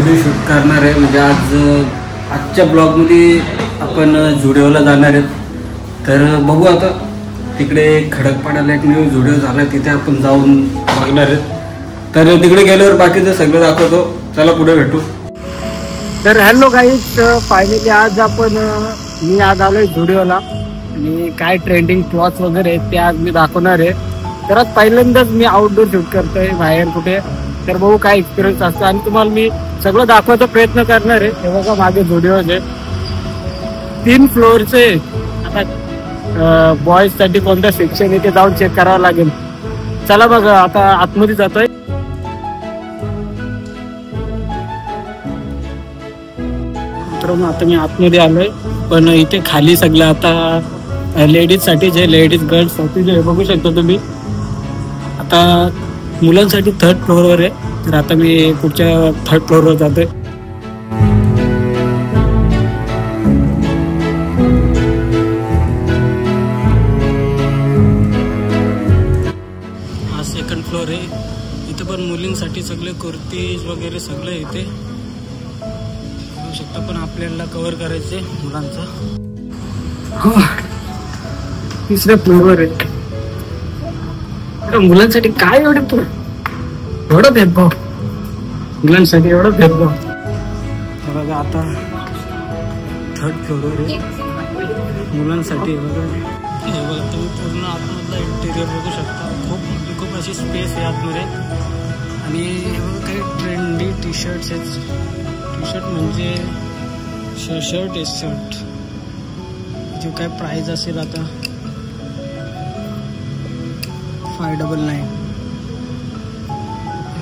Video shoot करणार आहे. म्हणजे आजच्या ब्लॉगमध्ये आपण झुडिओला जाणार आहेत. तर बघू आता तिकडे खडकपाड्याला एक न्यू झुडिओ झाला, तिथे आपण जाऊन बघणार आहेत. तर तिकडे गेल्यावर बाकीचं सगळं दाखवतो. चला पुढे भेटू. तर हॅलो गाईज, फायनली आज मी आज आलोय झुडिओला आणि काय ट्रेंडिंग क्लॉथ्स वगैरे आहेत ते आज मी दाखवणार आहे. तर आज पहिल्यांदाच मी आउटडोर शूट करतोय बाहेर कुठे. तर बघू काय एक्सपिरियन्स असतो आणि तुम्हाला मी सगळं दाखवायचा प्रयत्न करणार आहे. हे बघा मागे झुडिओचे 3 फ्लोअरचे. आता बॉईज साठी कोणतं सेक्शन आहे ते जाऊन चेक करावं लागेल. चला बघा आता आतमध्ये जातोय. मित्रांनो आता मी आतमध्ये आलोय, पण इथे खाली सगळं आता लेडीज साठी जे लेडीज गर्ल्स साठी जे बघू शकता तुम्ही. आता मुलांसाठी 3rd फ्लोअरवर आहे. तर आता मी पुढच्या 3rd फ्लोअरवर जातोय. हा 2nd फ्लोअर आहे. इथे पण मुलींसाठी सगळे कुर्तीज वगैरे सगळं इथे बघू शकता, पण आपल्याला कव्हर करायचे मुलांचं. 3ऱ्या फ्लोअरवर आहे. मुलांसाठी काय एवढं भेदभाव, मुलांसाठी एवढं भेदभाव. बघा आता 3rd फ्लोअरवर आहे मुलांसाठी. बघा हे बघा तुम्ही पूर्ण आतमधला इंटेरियर बघू शकता. खूप अशी स्पेस आहे आतमध्ये. आणि हे बघा काही ट्रेंडी टी शर्ट्स आहेत. टी शर्ट म्हणजे शर्ट आहे. शर्ट जो काय प्राइस असेल आता 599.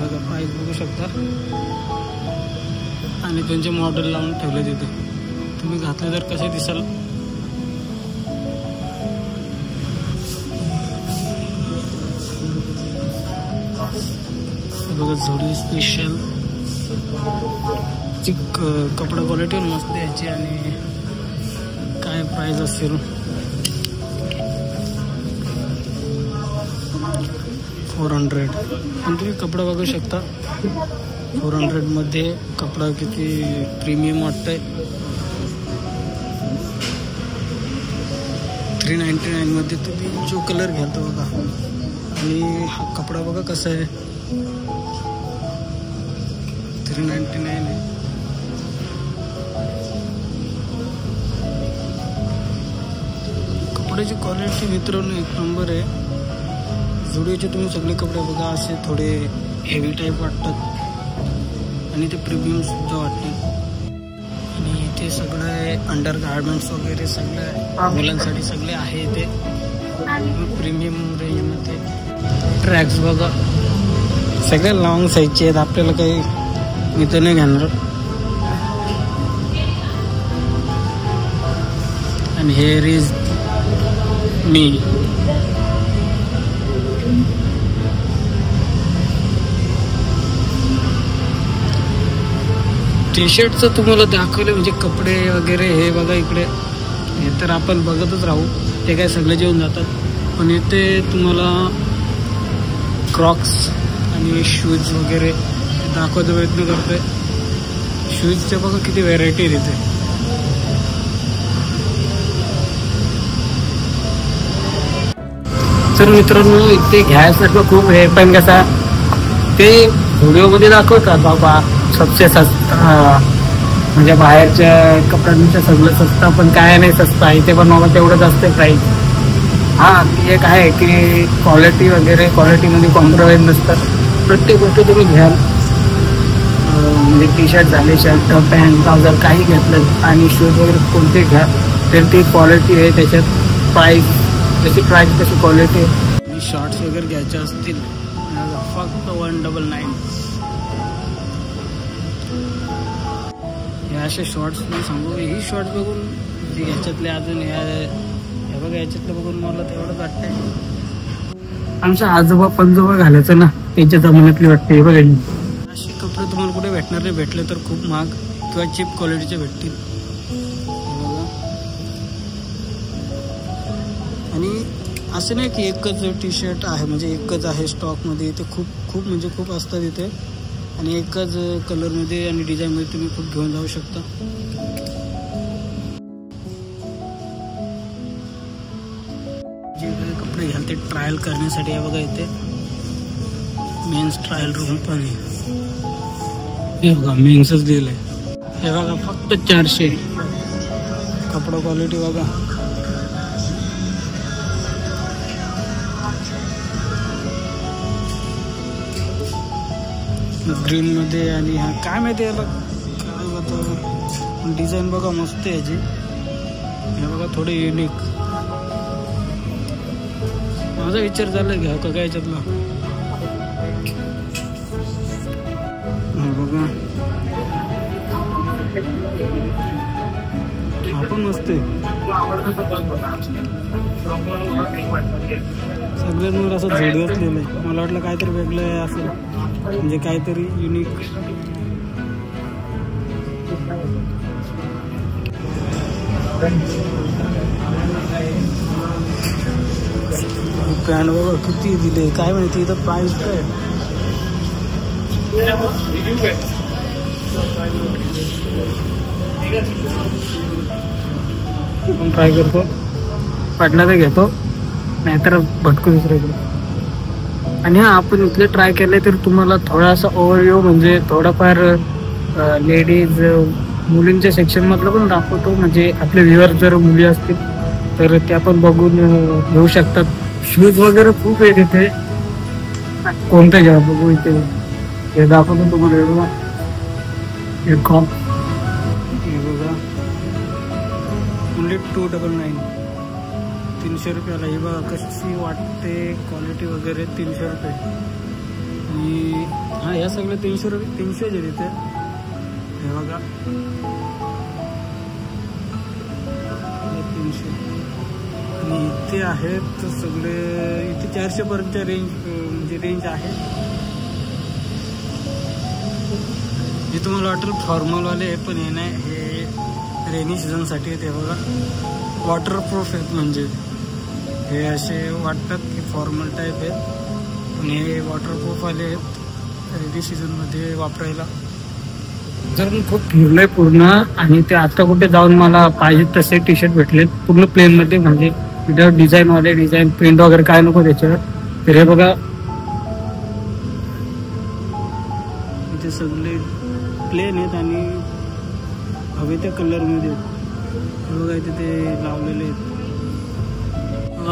बघा प्राइस बघू शकता. आणि त्यांचे मॉडेल लावून ठेवले तिथे. तुम्ही घातले तर कसे दिसाल. बघा झोडी स्पेशल कपडा क्वालिटी मस्त याची. आणि काय प्राइस असेल 400. पण तुम्ही कपडा बघू शकता 400 मध्ये कपडा किती प्रीमियम वाटतंय. 399 मध्ये तुम्ही जो कलर घ्याल तो बघा. आणि हा कपडा बघा कसा आहे. 399 आहे. कपड्याची क्वालिटी मित्रांनो 1 नंबर आहे. झुडिओचे तुम्ही सगळे कपडे बघा असे थोडे हेवी टाईप वाटतात आणि ते प्रीमियम सुद्धा वाटतात. आणि इथे सगळे अंडर गार्मेंट्स वगैरे सगळे मुलांसाठी सगळे आहे. ते प्रीमियम रेंजमध्ये. ट्रॅक्स बघा सगळे लॉंग साईजचे आहेत. आपल्याला काही मी तर नाही घेणार. आणि हेअर इज मी. टी शर्टचं तुम्हाला दाखवलं म्हणजे कपडे वगैरे हे बघा इकडे. हे तर आपण बघतच राहू, ते काय सगळे जेवून जातात. पण इथे तुम्हाला क्रॉक्स आणि शूज वगैरे दाखवायचा प्रयत्न करतोय. शूजचे बघा किती व्हेरायटी आहे तिथे. तर मित्रांनो इथे घ्यायसारखं खूप आहे. पण कसा ते व्हिडिओमध्ये दाखवतात बाबा सबसे सस्ता, म्हणजे बाहेरच्या कपड्यांच्या सगळं सस्ता, पण काय नाही सस्ता. इथे पण बाबा तेवढंच असते प्राईस. हा एक आहे की क्वालिटी वगैरे, क्वालिटीमध्ये कॉम्प्रोमाइज नसतात. प्रत्येक गोष्ट तुम्ही घ्याल. म्हणजे टी शर्ट झाले, शर्ट पॅन्ट ट्राउझर काही घेतलं आणि शूज वगैरे कोणते घ्या तर ती क्वालिटी आहे. त्याच्यात प्राईस जशी प्राईस तशी क्वालिटी आहे. शॉर्ट्स वगैरे घ्यायचे असतील फक्त 199. हे असे शॉर्ट्स मी सांगू. ही शॉर्ट्स बघून ह्याच्यातले अजून ह्या बघा याच्यातलं बघून मला तेवढंच वाटतंय. आमच्या आजोबा पंजोबा घालायचं ना त्यांच्या जमान्यातली वाटते. हे बघा असे कपडे तुम्हाला कुठे भेटणार नाही. भेटले तर खूप महाग किंवा चीप क्वालिटीचे भेटतील. आणि असं नाही की एकच टी शर्ट आहे म्हणजे एकच आहे स्टॉकमध्ये. इथे खूप म्हणजे खूप असतात इथे. आणि एकच कलरमध्ये आणि डिझाईनमध्ये तुम्ही खूप घेऊन जाऊ शकता. जे कपडे घ्याल ते ट्रायल करण्यासाठी आहे बघा. इथे मेन्स ट्रायल रूम पण आहे. हे बघा मेन्सच दिलं आहे. हे बघा फक्त 400. कपडा क्वालिटी बघा. ग्रीन मध्ये आणि हा काय माहिती याला काय होतं. डिझाईन बघा मस्त आहे याची. हे बघा थोडे युनिक. माझा विचार झाला घ्या का काय याच्यातला. बघा हा पण मस्त आहे. सगळ्यांवर असं जोडी असलेलं आहे. मला वाटलं काहीतरी वेगळं आहे असं, म्हणजे काहीतरी युनिक. पॅन्ट बघा किती दिले काय माहिती. इथं प्राइस काय आपण ट्राय करतो. पडला तर घेतो नाहीतर भटकू दुसरीकडे. आणि हा आपण इथले ट्राय केले तर तुम्हाला थोडासा ओव्हरव्ह्यू म्हणजे थोडाफार लेडीज मुलींच्या सेक्शन मधलं पण दाखवतो. म्हणजे आपले व्ह्युअर जर मुली असतील तर त्या पण बघून घेऊ शकतात. शूज वगैरे खूप आहे तिथे. कोणतं घ्या बघू. इथे हे दाखवतो तुम्हाला. हे कॉप हे बघा ओनली 299. 300 रुपयाला. ही बघा कशी वाटते क्वालिटी वगैरे. 300 रुपये. आणि हा या सगळ्या 300 रुपये 300 आहे तिथे. हे बघा 300. आणि इथे आहेत सगळे. इथे 400 पर्यंतच्या म्हणजे रेंज आहे. जे तुम्हाला वाटेल फॉर्मलवाले हे पण हे नाही. हे रेनी सीझनसाठी आहे. ते बघा वॉटरप्रूफ आहेत. म्हणजे हे असे वाटतात की फॉर्मल टाईप आहेत पण हे वॉटरप्रूफ आले आहेत रेनी सीझनमध्ये वापरायला. जर मी खूप फिरलोय पूर्ण आणि ते आता कुठे जाऊन मला पाहिजे तसे टी शर्ट भेटलेत पूर्ण प्लेनमध्ये. म्हणजे विदाउट डिझाईनवाले. डिझाईन प्रिंट वगैरे काय नको त्याच्यावर. तर हे बघा इथे सगळे प्लेन आहेत आणि हवे त्या कलरमध्ये. बघा इथे ते लावलेले आहेत.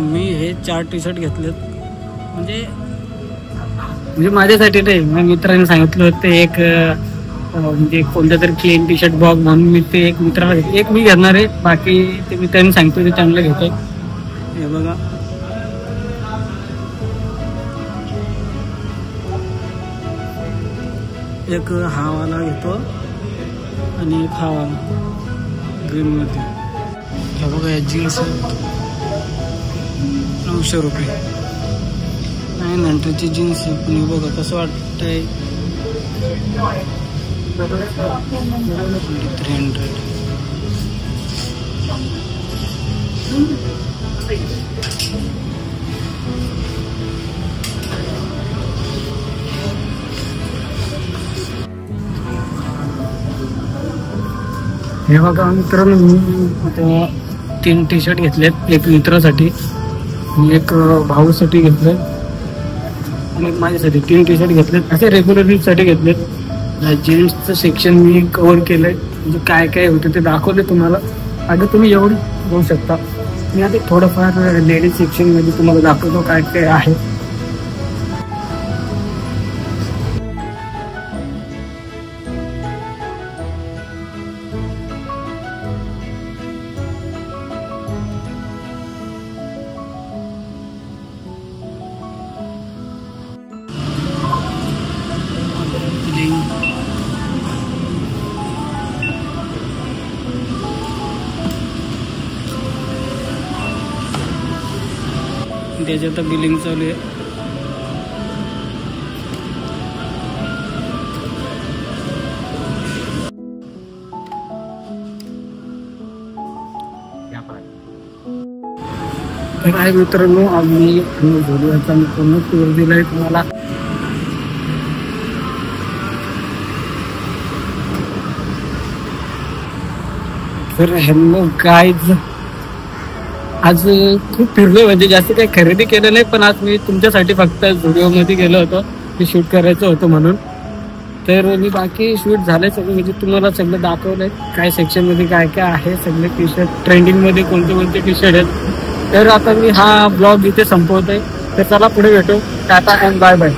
मी हे 4 टी शर्ट घेतलेत. म्हणजे माझ्यासाठी नाही. माझ्या मित्रांनी सांगितलं होतं एक म्हणजे कोणत्या तरी क्लीन टी शर्ट बॉग म्हणून मी ते एक मित्राला घेतलं. एक मी घेणार आहे. बाकी ते मित्रांनी सांगितलं ते चांगलं घेतोय. हे बघा एक हा वाला घेतो आणि एक हा वाला ग्रीन मध्ये. हे बघा या जीन्स 900 रुपये. 900ची जीन्स. पण बघा कसं वाटतंय. 300. हे बघा मित्रांनो मी 3 टी शर्ट घेतलेत. एक मित्रासाठी, एक भाऊसाठी घेतले आणि माझ्यासाठी 3 टी शर्ट घेतलेत. असे रेग्युलर यूजसाठी घेतलेत. जीन्सचं सेक्शन मी कव्हर केलंय. म्हणजे काय काय होतं ते दाखवले तुम्हाला. आता तुम्ही एवढं बघू शकता. मी आता थोडंफार लेडीज सेक्शनमध्ये तुम्हाला दाखवतो काय काय आहे. त्याच्यात बिलिंग चालू आहे. तर आहे मित्रांनो आम्ही झोडिओचा पूर्ण टूर दिलाय तुम्हाला. तर हॅलो गाईज, आज खूप फिरलोय, म्हणजे जास्त काही खरेदी केलं नाही, पण आज मी तुमच्यासाठी फक्त झुडिओमध्ये गेलो होतो की शूट करायचं होतं म्हणून. तर मी बाकी शूट झालंय सगळं, म्हणजे तुम्हाला सगळं दाखवलंय काय सेक्शनमध्ये काय काय आहे, सगळे टी शर्ट ट्रेंडिंगमध्ये कोणते कोणते टी शर्ट आहेत. तर आता मी हा ब्लॉग इथे संपवतोय. तर चला पुढे भेटू. Tata and bye bye.